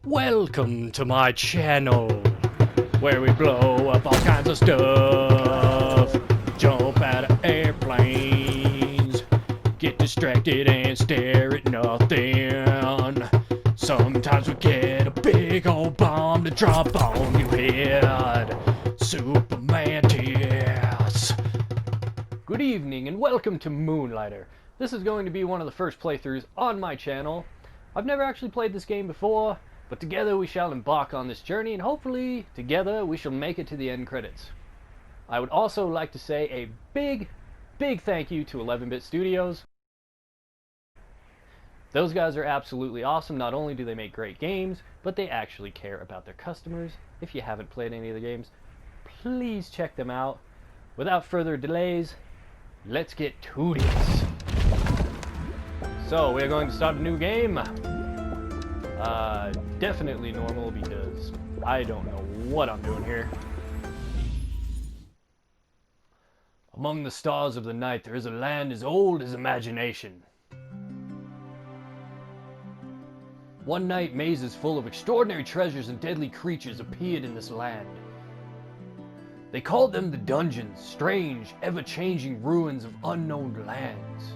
Welcome to my channel, where we blow up all kinds of stuff, jump out of airplanes, get distracted and stare at nothing. Sometimes we get a big old bomb to drop on your head. Supermantiss. Good evening and welcome to Moonlighter. This is going to be one of the first playthroughs on my channel. I've never actually played this game before, but together we shall embark on this journey, and hopefully together we shall make it to the end credits. I would also like to say a big thank you to 11-Bit Studios. Those guys are absolutely awesome. Not only do they make great games, but they actually care about their customers. If you haven't played any of the games, please check them out. Without further delays, let's get to this. So, we are going to start a new game. Definitely normal because I don't know what I'm doing here. Among the stars of the night, there is a land as old as imagination. One night, mazes full of extraordinary treasures and deadly creatures appeared in this land. They called them the dungeons, strange, ever-changing ruins of unknown lands.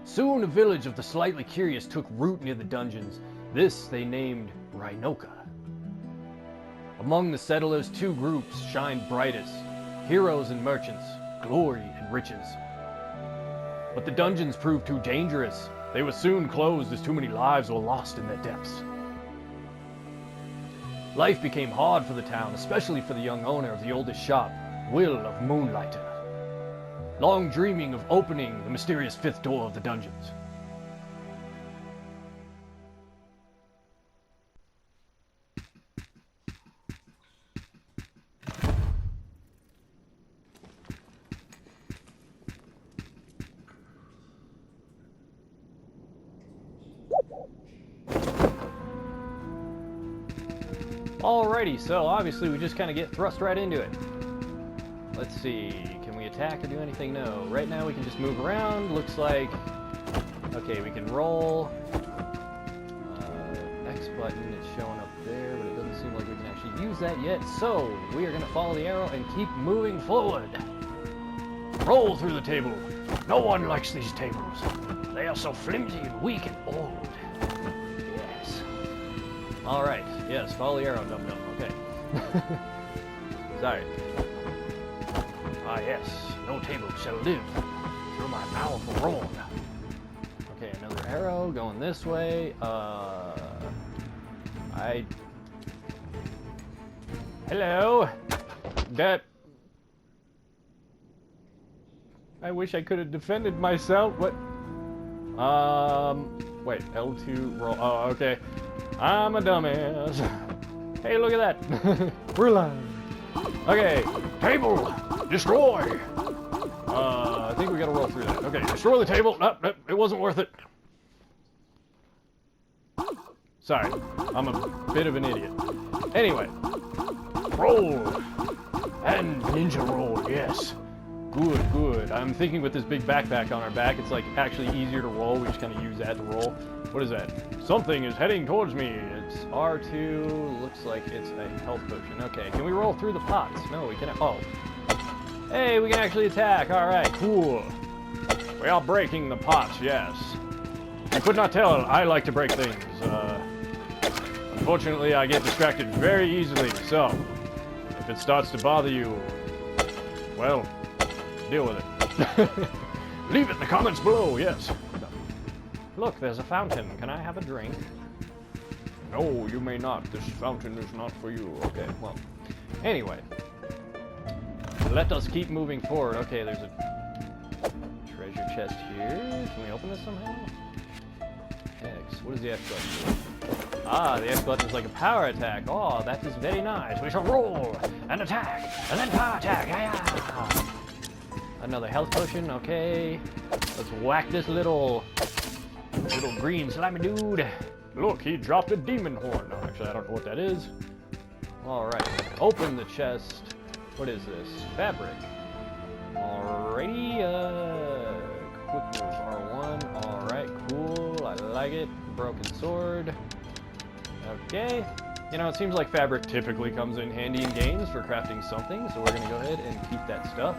Soon a village of the slightly curious took root near the dungeons. This they named Rhinoka. Among the settlers, two groups shined brightest, heroes and merchants, glory and riches. But the dungeons proved too dangerous. They were soon closed as too many lives were lost in their depths. Life became hard for the town, especially for the young owner of the oldest shop, Will of Moonlighter, long dreaming of opening the mysterious fifth door of the dungeons. Alrighty, so obviously we just kind of get thrust right into it. Let's see, can we attack or do anything? No. Right now we can just move around. Looks like, okay, we can roll. X button is showing up there, but it doesn't seem like we can actually use that yet. So we are going to follow the arrow and keep moving forward. Roll through the table. No one likes these tables. They are so flimsy and weak and old. Yes. Alright, yes, follow the arrow, dum-dum. Okay. Sorry. Ah, yes, no table shall live through my powerful roll. Okay, another arrow going this way. Hello? I wish I could have defended myself. What? Wait, L2 roll. Oh, okay. I'm a dumbass. Hey, look at that. We're live. Okay, table, destroy. I think we gotta roll through that. Okay, destroy the table. Nope, it wasn't worth it. Sorry, I'm a bit of an idiot. Anyway, roll. And ninja roll, yes. Good. I'm thinking with this big backpack on our back, it's like actually easier to roll. We just kind of use that to roll. What is that? Something is heading towards me. It's R2. Looks like it's a health potion. Okay, can we roll through the pots? No, we cannot. Oh. Hey, we can actually attack. All right, cool. We are breaking the pots, yes. I could not tell. I like to break things. Unfortunately, I get distracted very easily. So, if it starts to bother you, well, deal with it. Leave it in the comments below, yes. Look, there's a fountain. Can I have a drink? No, you may not. This fountain is not for you. Okay, well. Anyway. Let us keep moving forward. Okay, there's a treasure chest here. Can we open this somehow? X. What is the X button do? Ah, the X button is like a power attack. Oh, that is very nice. We shall roll and attack and then power attack. Yeah. Another health potion. Okay. Let's whack this little green slimy dude. Look, he dropped a demon horn. No, actually, I don't know what that is. Alright, open the chest. What is this? Fabric. Alrighty, quick move R1. Alright, cool. I like it. broken sword. Okay. You know, it seems like fabric typically comes in handy in games for crafting something, so we're gonna go ahead and keep that stuff.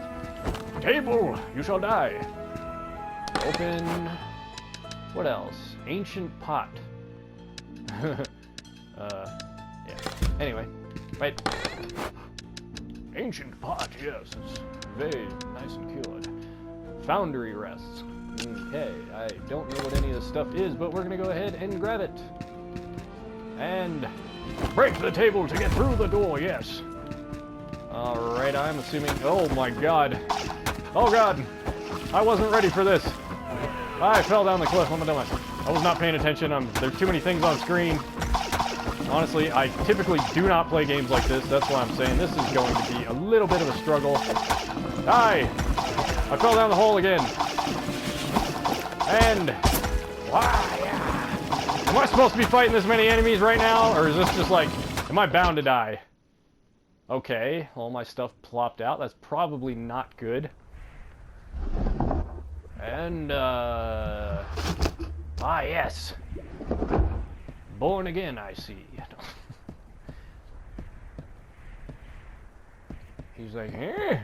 Table! You shall die! Open... What else? Ancient pot. Yeah. Anyway. Wait. Ancient pot, yes. It's very nice and cured. Foundry rests. Okay, I don't know what any of this stuff is, but we're gonna go ahead and grab it. And break the table to get through the door, yes. Alright, I'm assuming... Oh my god. Oh god. I wasn't ready for this. I fell down the cliff. I'm a dumbass. I was not paying attention. There's too many things on screen. Honestly, I typically do not play games like this. That's why I'm saying this is going to be a little bit of a struggle. Die! I fell down the hole again. And... Why? Am I supposed to be fighting this many enemies right now? Or is this just like... Am I bound to die? Okay, all my stuff plopped out. That's probably not good. And, ah, yes. Born again, I see. He's like, eh?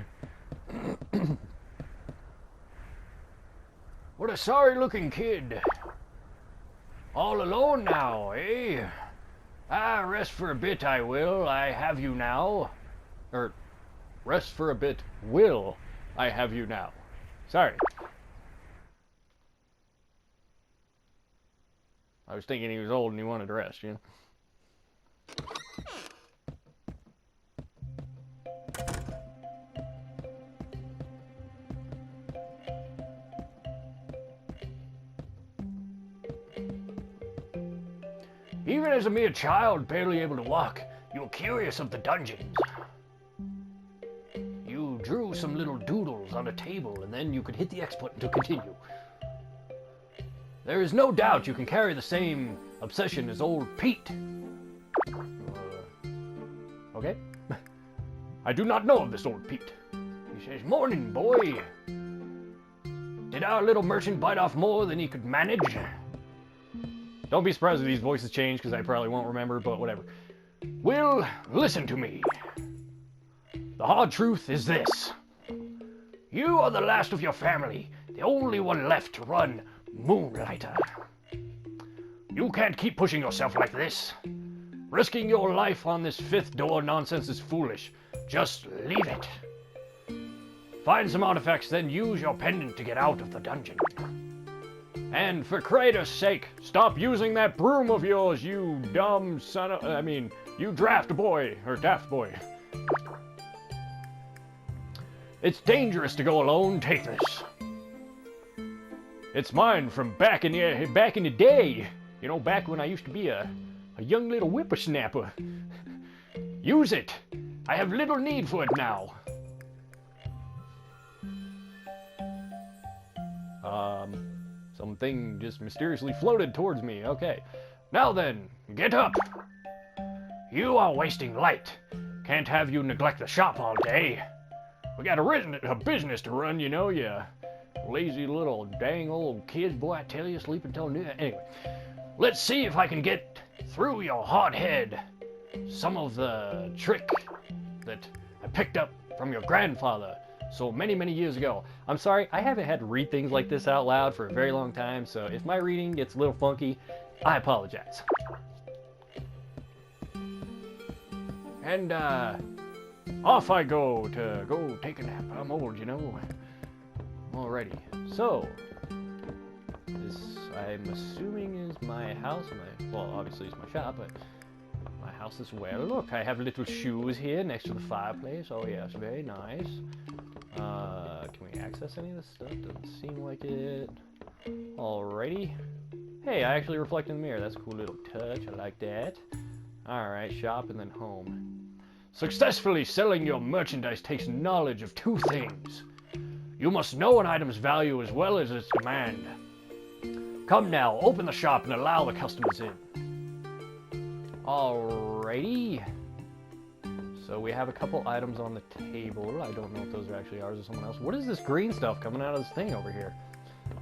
What a sorry-looking kid. All alone now, eh? Ah, rest for a bit, I will. I have you now. Or, rest for a bit, will I have you now. Sorry. I was thinking he was old and he wanted to rest, you know? Even as a mere child, barely able to walk, you were curious of the dungeons. You drew some little doodles on a table, and then you could hit the X button to continue. There is no doubt you can carry the same obsession as old Pete. Okay. I do not know of this old Pete. He says, "Morning, boy. Did our little merchant bite off more than he could manage?" Don't be surprised if these voices change, because I probably won't remember, but whatever. Will, listen to me. The hard truth is this. You are the last of your family, the only one left to run Moonlighter. You can't keep pushing yourself like this. Risking your life on this fifth door nonsense is foolish. Just leave it. Find some artifacts, then use your pendant to get out of the dungeon. And for Kratos' sake, stop using that broom of yours, you dumb son of... you draft boy, or daft boy. It's dangerous to go alone, take this. It's mine from back in the day. You know, back when I used to be a young little whippersnapper. Use it. I have little need for it now. Something just mysteriously floated towards me. Okay. Now then, get up. You are wasting light. Can't have you neglect the shop all day. We got a business to run, you know, you lazy little dang old kids. Boy, I tell you, sleep until noon. Anyway, let's see if I can get through your hard head some of the trick that I picked up from your grandfather so many, many years ago. I'm sorry, I haven't had to read things like this out loud for a very long time, so if my reading gets a little funky, I apologize. And, off I go to go take a nap. I'm old, you know. Alrighty. So, this, I'm assuming, is my house. Well, obviously it's my shop, but my house as well. Look, I have little shoes here next to the fireplace. Oh yes, very nice. Can we access any of this stuff? Doesn't seem like it. Alrighty. Hey, I actually reflect in the mirror. That's a cool little touch. I like that. Alright, shop and then home. Successfully selling your merchandise takes knowledge of two things. You must know an item's value as well as its demand. Come now, open the shop and allow the customers in. Alrighty. So we have a couple items on the table. I don't know if those are actually ours or someone else. What is this green stuff coming out of this thing over here?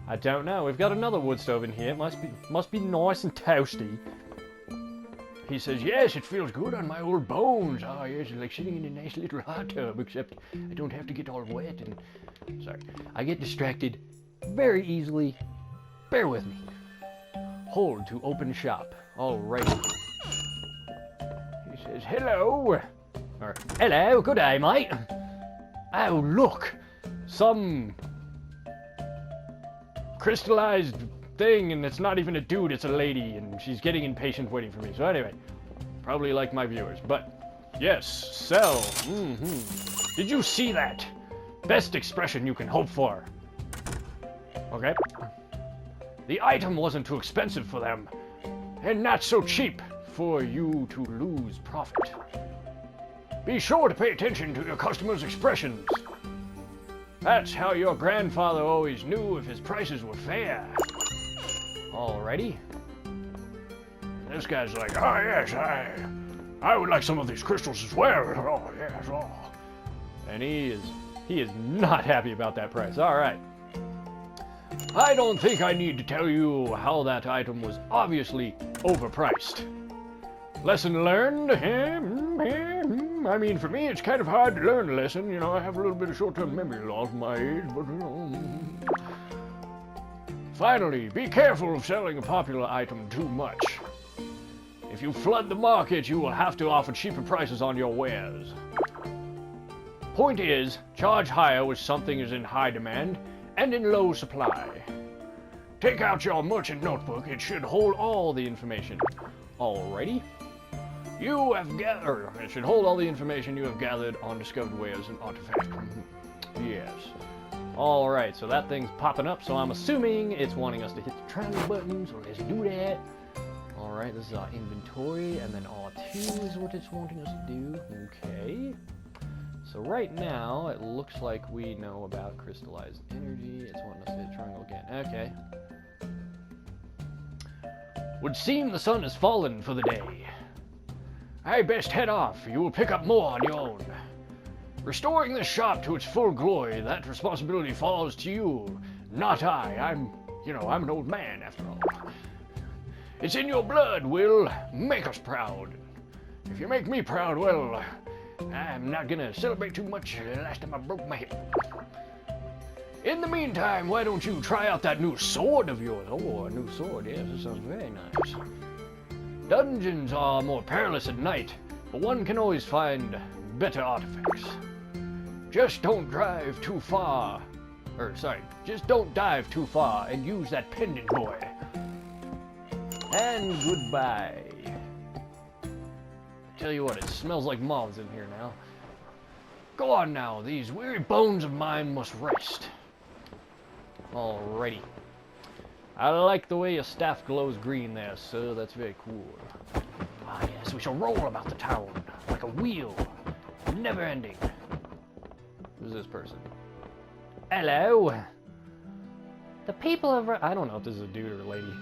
I don't know. We've got another wood stove in here. It must be nice and toasty. He says, yes, it feels good on my old bones. Oh, yes, it's like sitting in a nice little hot tub, except I don't have to get all wet and... Sorry. I get distracted very easily. Bear with me. Hold to open shop. Alrighty. He says, hello. Or, hello, good day, mate. Oh, look. Some crystallized thing, and it's not even a dude, it's a lady, and she's getting impatient waiting for me. So anyway, probably like my viewers, but yes, sell. Did you see that? Best expression you can hope for. Okay. The item wasn't too expensive for them, and not so cheap for you to lose profit. Be sure to pay attention to your customers' expressions. That's how your grandfather always knew if his prices were fair. Alrighty. This guy's like, oh yes, I would like some of these crystals as well. Oh yes, oh. And he is not happy about that price. Alright. I don't think I need to tell you how that item was obviously overpriced. Lesson learned? I mean, for me, it's kind of hard to learn a lesson. You know, I have a little bit of short-term memory loss at my age, but you know... Finally, be careful of selling a popular item too much. If you flood the market, you will have to offer cheaper prices on your wares. Point is, charge higher when something is in high demand and in low supply. Take out your merchant notebook, it should hold all the information. Alrighty. You have gathered, it should hold all the information you have gathered on discovered wares and artifacts. Yes. Alright, so that thing's popping up, so I'm assuming it's wanting us to hit the triangle button, so let's do that. Alright, this is our inventory, and then R2 is what it's wanting us to do. Okay. So right now, it looks like we know about crystallized energy. It's wanting us to hit triangle again. Okay. Would seem the sun has fallen for the day. I best head off. You will pick up more on your own. Restoring this shop to its full glory, that responsibility falls to you, not I. I'm an old man after all. It's in your blood, Will. Make us proud. If you make me proud, well, I'm not gonna celebrate too much. Last time I broke my hip. In the meantime, why don't you try out that new sword of yours? Oh, a new sword, yes, that sounds very nice. Dungeons are more perilous at night, but one can always find better artifacts. Just don't dive too far and use that pendant, boy. And goodbye. Tell you what, it smells like moths in here now. Go on now, these weary bones of mine must rest. Alrighty. I like the way your staff glows green there, sir. That's very cool. Ah, yes, we shall roll about the town like a wheel, never ending. Who's this person? Hello. The people of... I don't know if this is a dude or a lady.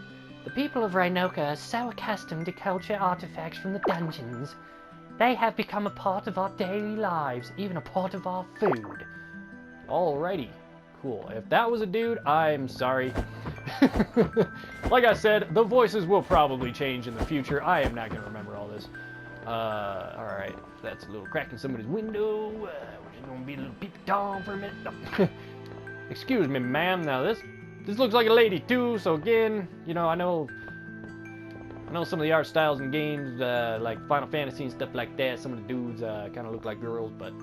The people of Rhinoka are so accustomed to culture artifacts from the dungeons. They have become a part of our daily lives, even a part of our food. Alrighty. Cool. If that was a dude, I'm sorry. Like I said, the voices will probably change in the future. I am not going to remember all this. Alright. That's a little crack in somebody's window. We're just going to be a little peep-tom for a minute. No. Excuse me, ma'am. Now, this looks like a lady, too. So, again, you know, I know some of the art styles in games, like Final Fantasy and stuff like that. Some of the dudes kind of look like girls. But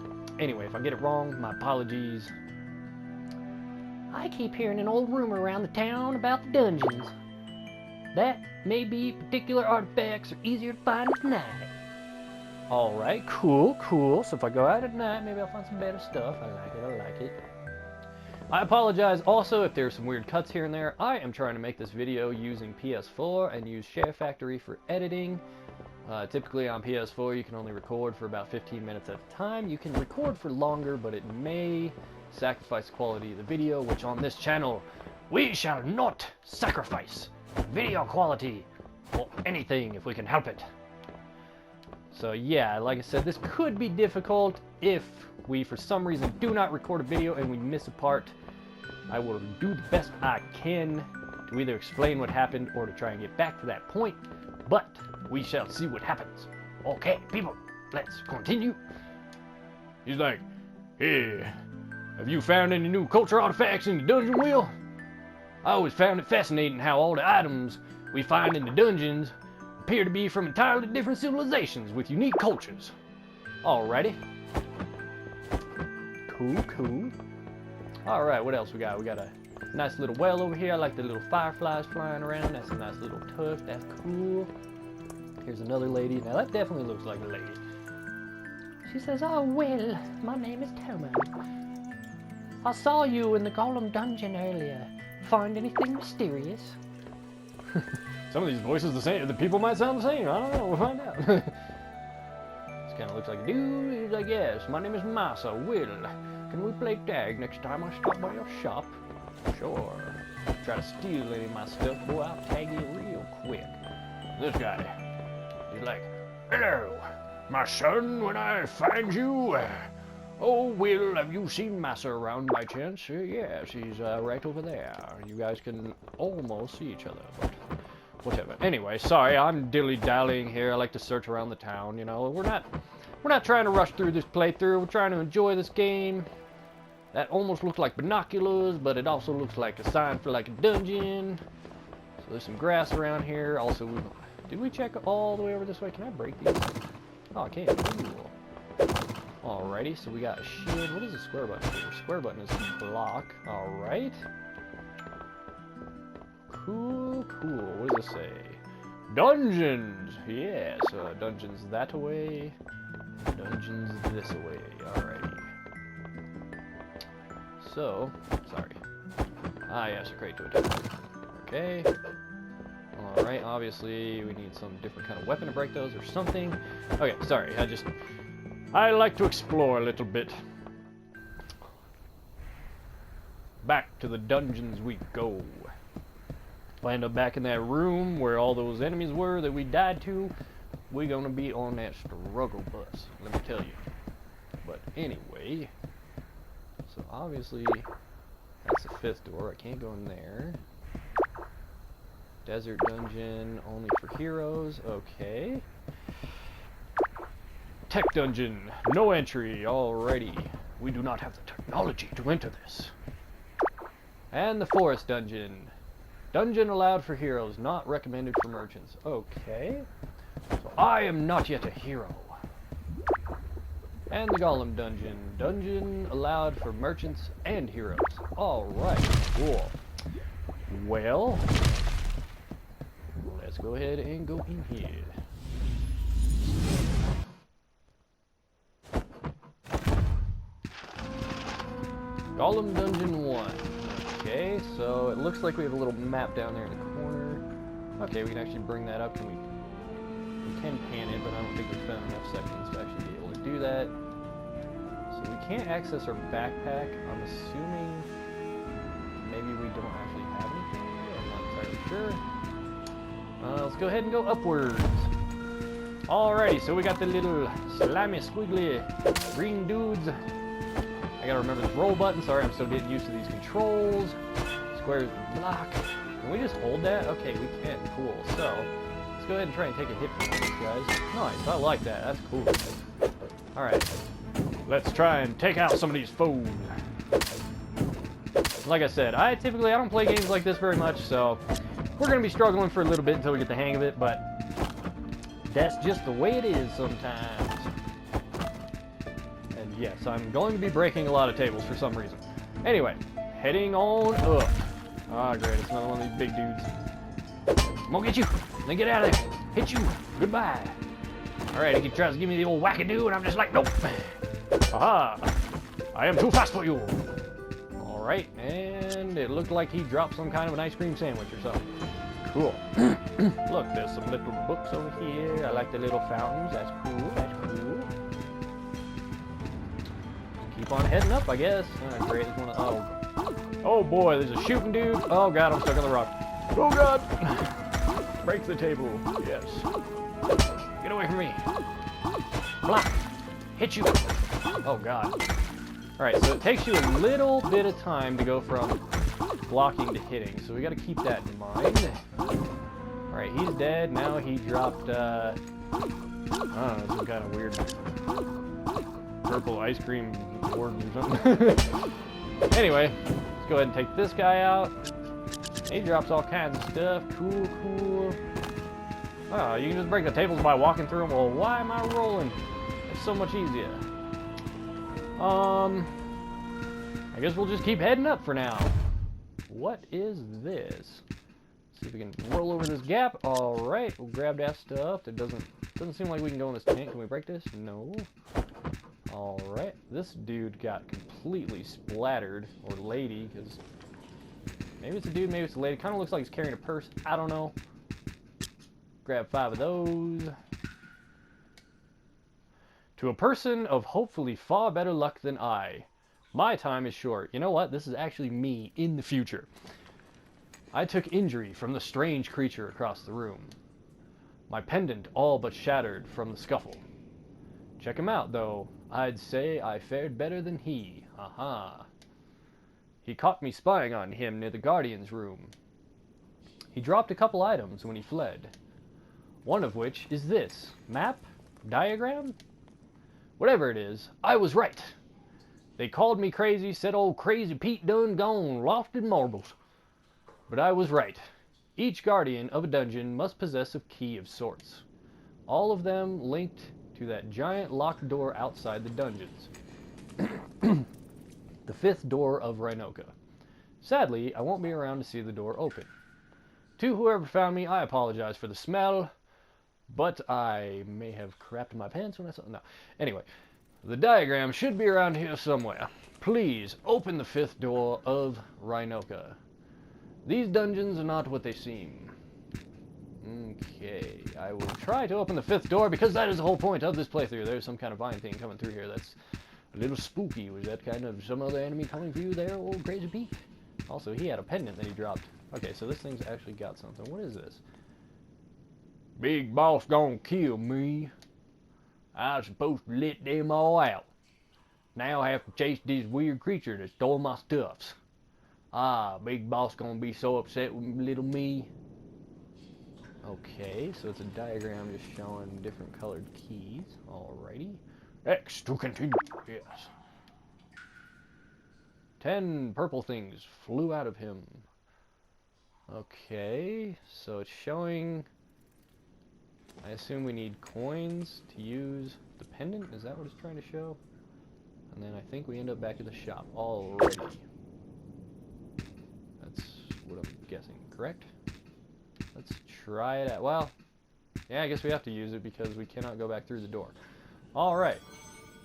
anyway, if I get it wrong, my apologies. I keep hearing an old rumor around the town about the dungeons. That maybe particular artifacts are easier to find at night. Alright, cool. So if I go out at night, maybe I'll find some better stuff. I like it. I apologize also if there's some weird cuts here and there. I am trying to make this video using PS4 and use Share Factory for editing. Typically on PS4 you can only record for about 15 minutes at a time. You can record for longer, but it may sacrifice quality of the video, which on this channel we shall not sacrifice video quality or anything if we can help it. So yeah, like I said, this could be difficult if we for some reason do not record a video and we miss a part. I will do the best I can to either explain what happened or to try and get back to that point, but we shall see what happens. Okay, people, let's continue. He's like, hey, have you found any new culture artifacts in the dungeon wheel? I always found it fascinating how all the items we find in the dungeons appear to be from entirely different civilizations with unique cultures. Alrighty. Cool. Alright, what else we got? We got a nice little well over here. I like the little fireflies flying around. That's a nice little tuft. That's cool. Here's another lady. Now that definitely looks like a lady. She says, oh, well, my name is Tomo. I saw you in the Golem dungeon earlier. Find anything mysterious? Some of these voices the same. The people might sound the same. I don't know. We'll find out. This kind of looks like a dude. He's like, yes, my name is Masa. Will, can we play tag next time I stop by your shop? Sure. Try to steal any of my stuff, boy, I'll tag you real quick. This guy, he's like, hello, my son, when I find you. Oh, Will, have you seen Masa around by chance? Yes, he's right over there. You guys can almost see each other, but whatever. Anyway, sorry, I'm dilly-dallying here. I like to search around the town, you know. We're not trying to rush through this playthrough. We're trying to enjoy this game. That almost looks like binoculars, but it also looks like a sign for like a dungeon. So there's some grass around here. Also, did we check all the way over this way? Can I break these? Oh, I can. Cool. Alrighty, so we got a shield. What is the square button do? Square button is block. Alright. Cool. What does it say? Dungeons! Yes, dungeons that way. Dungeons this way. Alrighty. So, sorry. Ah, yes, a crate to attack. Okay. Alright, obviously we need some different kind of weapon to break those or something. Okay, sorry, I like to explore a little bit. Back to the dungeons we go. If I end up back in that room where all those enemies were that we died to, we're gonna be on that struggle bus, let me tell you. But anyway, so obviously that's the 5th door. I can't go in there. Desert dungeon only for heroes. Okay. Tech dungeon, no entry. Alrighty. We do not have the technology to enter this. And the forest dungeon. Dungeon allowed for heroes, not recommended for merchants. Okay. So I am not yet a hero. And the Golem dungeon. Dungeon allowed for merchants and heroes. Alright, cool. Well, let's go ahead and go in here. Golem Dungeon 1. Okay, so it looks like we have a little map down there in the corner. Okay, we can actually bring that up. We can pan it, but I don't think we've found enough sections to actually be able to do that. So we can't access our backpack. I'm assuming maybe we don't actually have anything. I'm not entirely sure. Let's go ahead and go upwards. Alrighty, so we got the little slimy, squiggly green dudes. I gotta remember this roll button. Sorry, I'm still getting used to these controls. Squares to block. Can we just hold that? Okay, we can. Cool. So, let's go ahead and try and take a hit from these guys. Nice. I like that. That's cool. Alright. Let's try and take out some of these foes. Like I said, I don't play games like this very much, so we're gonna be struggling for a little bit until we get the hang of it, but that's just the way it is sometimes. And yes, I'm going to be breaking a lot of tables for some reason. Anyway, heading on up. Ah, great, it's another one of these big dudes. I'm gonna get you, then get out of there. Hit you, goodbye. Alright, he tries to give me the old wackadoo, and I'm just like, nope. Aha, I am too fast for you. Alright, and it looked like he dropped some kind of an ice cream sandwich or something. Cool. Look, there's some little books over here. I like the little fountains. That's cool. That's cool. Keep on heading up, I guess. Oh, great. There's one of, oh boy, there's a shooting dude. Oh god, I'm stuck on the rock. Oh god. Break the table. Yes. Get away from me. Block. Hit you. Oh god. Alright, so it takes you a little bit of time to go from blocking to hitting, so we gotta keep that in mind. Alright, he's dead. Now he dropped, I don't know, some kind of weird purple ice cream board or something. Anyway, let's go ahead and take this guy out. He drops all kinds of stuff. Cool, cool. Oh, you can just break the tables by walking through them. Well, why am I rolling? It's so much easier. I guess we'll just keep heading up for now. What is this? See if we can roll over this gap. All right, we'll grab that stuff. It doesn't seem like we can go in this tank. Can we break this? No. All right, this dude got completely splattered, or lady, because maybe it's a dude, maybe it's a lady. Kind of looks like he's carrying a purse. I don't know. Grab 5 of those. To a person of hopefully far better luck than I, my time is short. You know what? This is actually me in the future. I took injury from the strange creature across the room. My pendant all but shattered from the scuffle. Check him out, though. I'd say I fared better than he. Aha. He caught me spying on him near the Guardian's room. He dropped a couple items when he fled. One of which is this. Map? Diagram? Whatever it is, I was right. They called me crazy, said old Crazy Pete done gone lofted marbles. But I was right. Each guardian of a dungeon must possess a key of sorts. All of them linked to that giant locked door outside the dungeons. The 5th door of Rhinoka. Sadly, I won't be around to see the door open. To whoever found me, I apologize for the smell, but I may have crapped my pants when I saw it. No. Anyway, the diagram should be around here somewhere. Please open the 5th door of Rhinoka. These dungeons are not what they seem. Okay, I will try to open the 5th door because that is the whole point of this playthrough. There's some kind of vine thing coming through here that's a little spooky. Was that kind of some other enemy coming for you there, old Crazy Pete? Also, he had a pendant that he dropped. Okay, so this thing's actually got something. What is this? Big boss gonna kill me. I was supposed to let them all out. Now I have to chase this weird creature that stole my stuffs. Ah, big boss gonna be so upset with little me. Okay, so it's a diagram just showing different colored keys. Alrighty. X to continue. Yes. 10 purple things flew out of him. Okay, so it's showing... I assume we need coins to use the pendant. Is that what it's trying to show? And then I think we end up back at the shop already. That's what I'm guessing, correct? Let's try it out. Well, yeah, I guess we have to use it because we cannot go back through the door. Alright.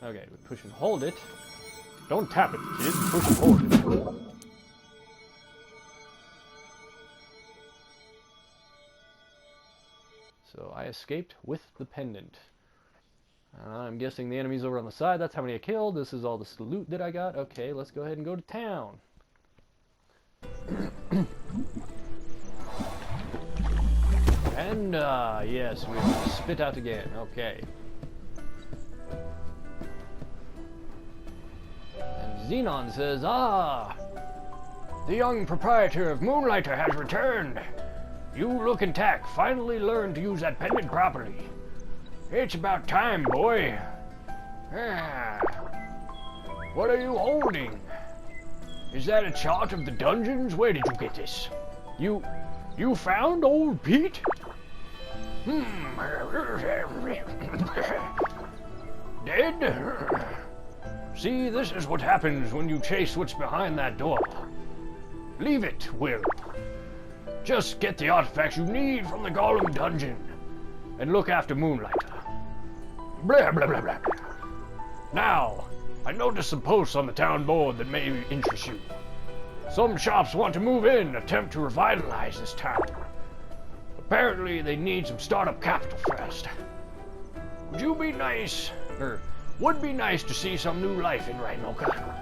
Okay, we push and hold it. Don't tap it, kids. Push and hold it. So I escaped with the pendant. I'm guessing the enemy's over on the side. That's how many I killed. This is all the loot that I got. Okay, let's go ahead and go to town. And, yes, we spit out again. Okay. And Xenon says, "Ah, the young proprietor of Moonlighter has returned. You look intact. Finally learned to use that pendant properly. It's about time, boy. Ah, what are you holding? Is that a chart of the dungeons? Where did you get this? You found old Pete? Dead? See, this is what happens when you chase what's behind that door. Leave it, Will. Just get the artifacts you need from the Golem dungeon, and look after Moonlighter. Blah, blah, blah, blah. Now, I noticed some posts on the town board that may interest you. Some shops want to move in and attempt to revitalize this town. Apparently, they need some startup capital first. Would be nice to see some new life in Rhinoka.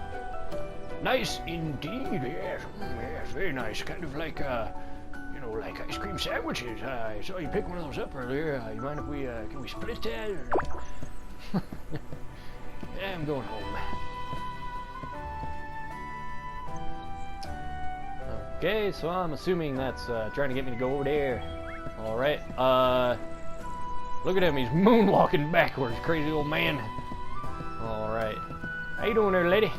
Nice indeed, yes. Yes, very nice. Kind of like, like ice cream sandwiches. I saw you pick one of those up earlier. You mind if can we split that? Yeah, I'm going home. Okay, so I'm assuming that's trying to get me to go over there. Alright, look at him, he's moonwalking backwards, crazy old man. Alright. How you doing there, lady?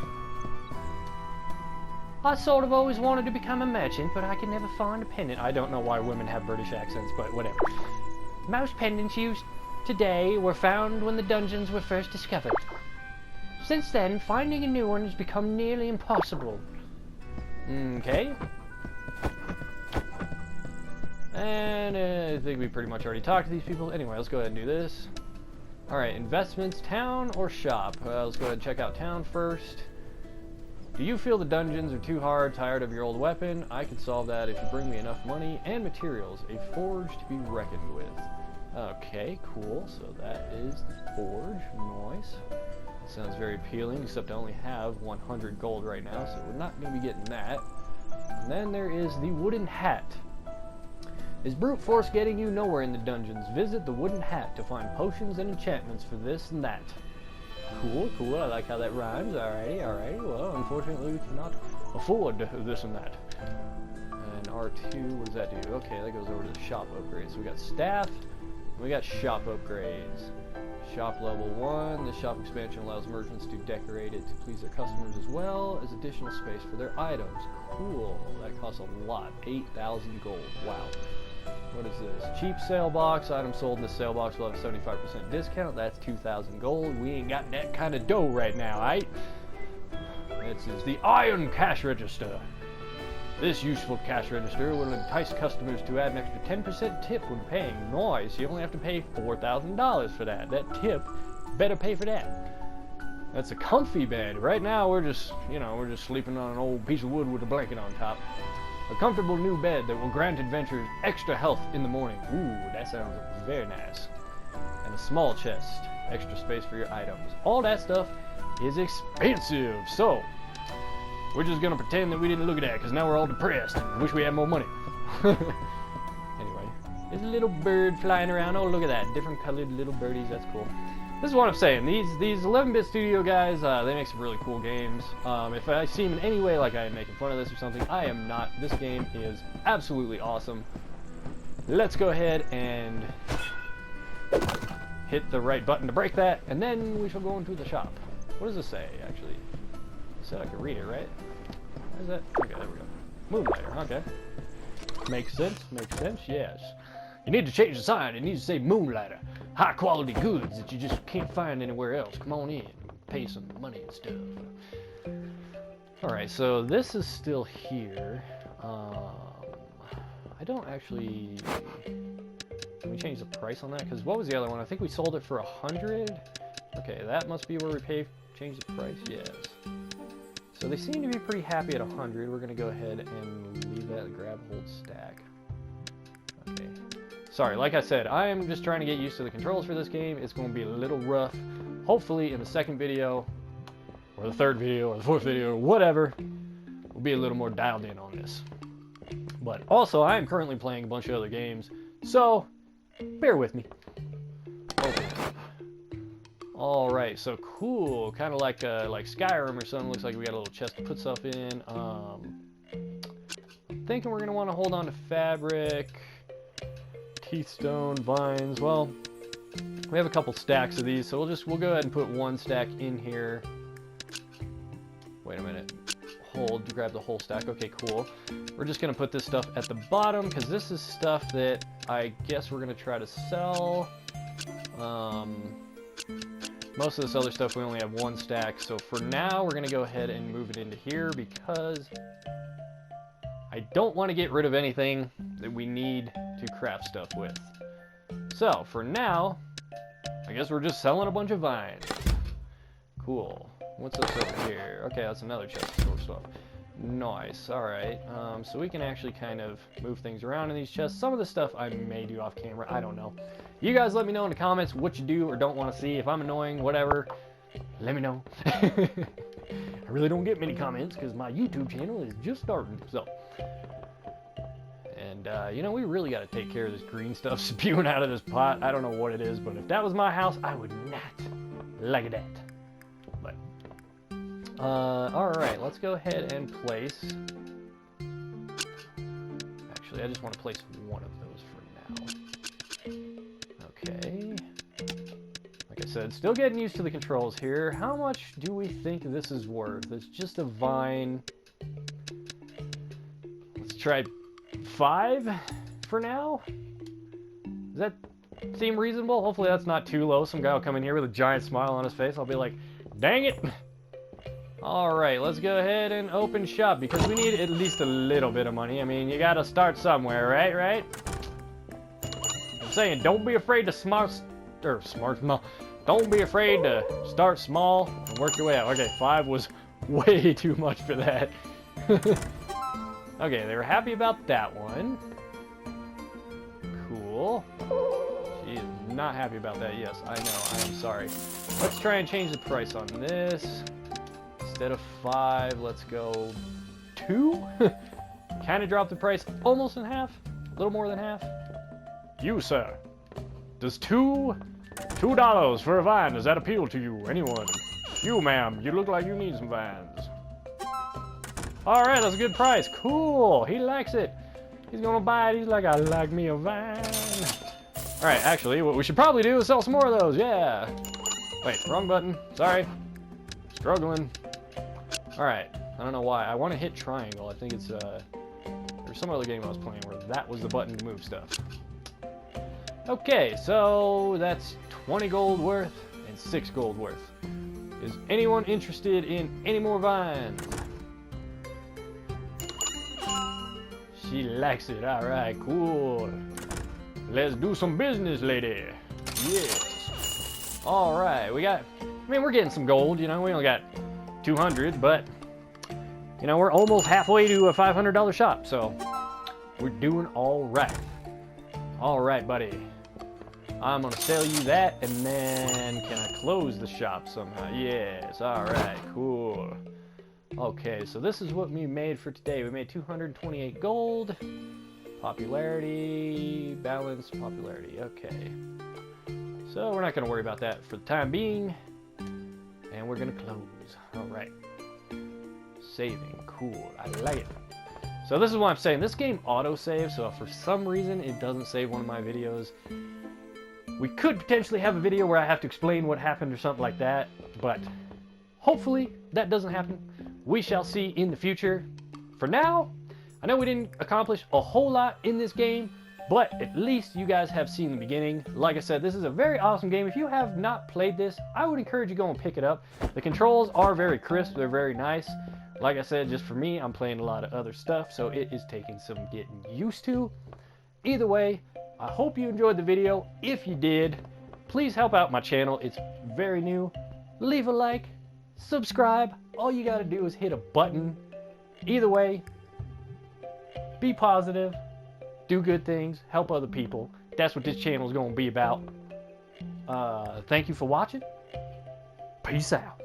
I sort of always wanted to become a merchant, but I could never find a pendant. I don't know why women have British accents, but whatever. Most pendants used today were found when the dungeons were first discovered. Since then, finding a new one has become nearly impossible. Okay. And I think we pretty much already talked to these people. Anyway, let's go ahead and do this. Alright, investments, town or shop? Let's go ahead and check out town first. Do you feel the dungeons are too hard, tired of your old weapon? I can solve that if you bring me enough money and materials. A forge to be reckoned with. Okay, cool. So that is the forge. Nice. Sounds very appealing, except I only have 100 gold right now, so we're not going to be getting that. And then there is the wooden hat. Is brute force getting you nowhere in the dungeons? Visit the wooden hat to find potions and enchantments for this and that. Cool, cool. I like how that rhymes. Alrighty, alrighty. Well, unfortunately, we cannot afford this and that. And R2, what does that do? Okay, that goes over to the shop upgrades. So we got staff, and we got shop upgrades. Shop level 1. The shop expansion allows merchants to decorate it to please their customers as well as additional space for their items. Cool. That costs a lot. 8,000 gold. Wow. What is this? Cheap sale box. Items sold in this sale box will have a 75% discount. That's 2,000 gold. We ain't got that kind of dough right now, right? This is the iron cash register. This useful cash register will entice customers to add an extra 10% tip when paying. Nice. You only have to pay $4,000 for that. That tip, better pay for that. That's a comfy bed. Right now we're just, we're just sleeping on an old piece of wood with a blanket on top. A comfortable new bed that will grant adventurers extra health in the morning. Ooh, that sounds very nice. And a small chest, extra space for your items. All that stuff is expensive. So, we're just gonna pretend that we didn't look at that because now we're all depressed and wish we had more money. Anyway, there's a little bird flying around. Oh, look at that. Different colored little birdies. That's cool. This is what I'm saying. These 11-bit studio guys, they make some really cool games. If I seem in any way like I am making fun of this or something, I am not. This game is absolutely awesome. Let's go ahead and hit the right button to break that, and then we shall go into the shop. What does this say, actually? It said I could read it, right? Where's that? Okay, there we go. Moonlighter, okay. Makes sense, yes. You need to change the sign. It needs to say Moonlighter. High quality goods that you just can't find anywhere else. Come on in, pay some money and stuff. Alright, so this is still here. I don't actually... Can we change the price on that? Because what was the other one? I think we sold it for 100. Okay, that must be where we change the price. Yes. So they seem to be pretty happy at 100. We're going to go ahead and leave that grab hold stack. Okay. Sorry, like I said, I am just trying to get used to the controls for this game. It's going to be a little rough. Hopefully in the second video, or the third video, or the fourth video, or whatever, we'll be a little more dialed in on this. But also, I am currently playing a bunch of other games, so bear with me. Okay. Alright, so cool. Kind of like Skyrim or something. Looks like we got a little chest to put stuff in. I'm thinking we're going to want to hold on to fabric, teeth stone, vines. Well, we have a couple stacks of these, so we'll go ahead and put one stack in here. Wait a minute. Hold to grab the whole stack. Okay, cool. We're just going to put this stuff at the bottom because this is stuff that I guess we're going to try to sell. Most of this other stuff we only have one stack, so for now we're going to go ahead and move it into here because I don't want to get rid of anything that we need to craft stuff with. So, for now, I guess we're just selling a bunch of vines. Cool. What's this over here? Okay, that's another chest to store stuff. Nice. Alright. So we can actually kind of move things around in these chests. Some of the stuff I may do off camera. I don't know. You guys let me know in the comments what you do or don't want to see. If I'm annoying, whatever, let me know. I really don't get many comments because my YouTube channel is just starting. So, and we really got to take care of this green stuff spewing out of this pot. I don't know what it is, but if that was my house, I would not like that. But, alright, let's go ahead and place actually. I just want to place one of those for now. Okay. Like I said, still getting used to the controls here. How much do we think this is worth? It's just a vine. Let's try 5 for now. Does that seem reasonable? Hopefully that's not too low. Some guy will come in here with a giant smile on his face. I'll be like, dang it. Alright, let's go ahead and open shop because we need at least a little bit of money. I mean, you gotta start somewhere, right? I'm saying, don't be afraid to don't be afraid to start small and work your way out. Okay, 5 was way too much for that. Okay, they were happy about that one. Cool. She is not happy about that. Yes, I know. I am sorry. Let's try and change the price on this. Instead of 5, let's go 2. Kind of drop the price almost in half. A little more than half. You, sir. Does $2 for a vine, does that appeal to you? Anyone? You, ma'am. You look like you need some vines. Alright, that's a good price. Cool. He likes it. He's gonna buy it. He's like, I like me a vine. Alright, actually, what we should probably do is sell some more of those. Yeah. Wait, wrong button. Sorry. Struggling. Alright, I don't know why. I want to hit triangle. I think it's, there's some other game I was playing where that was the button to move stuff. Okay, so that's 20 gold worth and 6 gold worth. Is anyone interested in any more vines? She likes it. Alright, cool. Let's do some business, lady. Yes. Alright, we're getting some gold, you know. We only got 200, but you know, we're almost halfway to a $500 shop, so we're doing all right. All right, buddy. I'm gonna sell you that, and then can I close the shop somehow? Yes. All right. Cool. Okay, so this is what we made for today. We made 228 gold. Popularity, balance, popularity. Okay. So we're not gonna worry about that for the time being. And we're gonna close. Alright. Saving. Cool. I like it. So this is what I'm saying. This game auto-saves, so if for some reason it doesn't save one of my videos, we could potentially have a video where I have to explain what happened or something like that, but hopefully that doesn't happen. We shall see in the future. For now, I know we didn't accomplish a whole lot in this game, but at least you guys have seen the beginning. Like I said, this is a very awesome game. If you have not played this, I would encourage you to go and pick it up. The controls are very crisp. They're very nice. Like I said, just for me, I'm playing a lot of other stuff, so it is taking some getting used to. Either way, I hope you enjoyed the video. If you did, please help out my channel. It's very new. Leave a like, subscribe. All you gotta do is hit a button. Either way, be positive, do good things, help other people. That's what this channel is gonna be about. Thank you for watching. Peace out.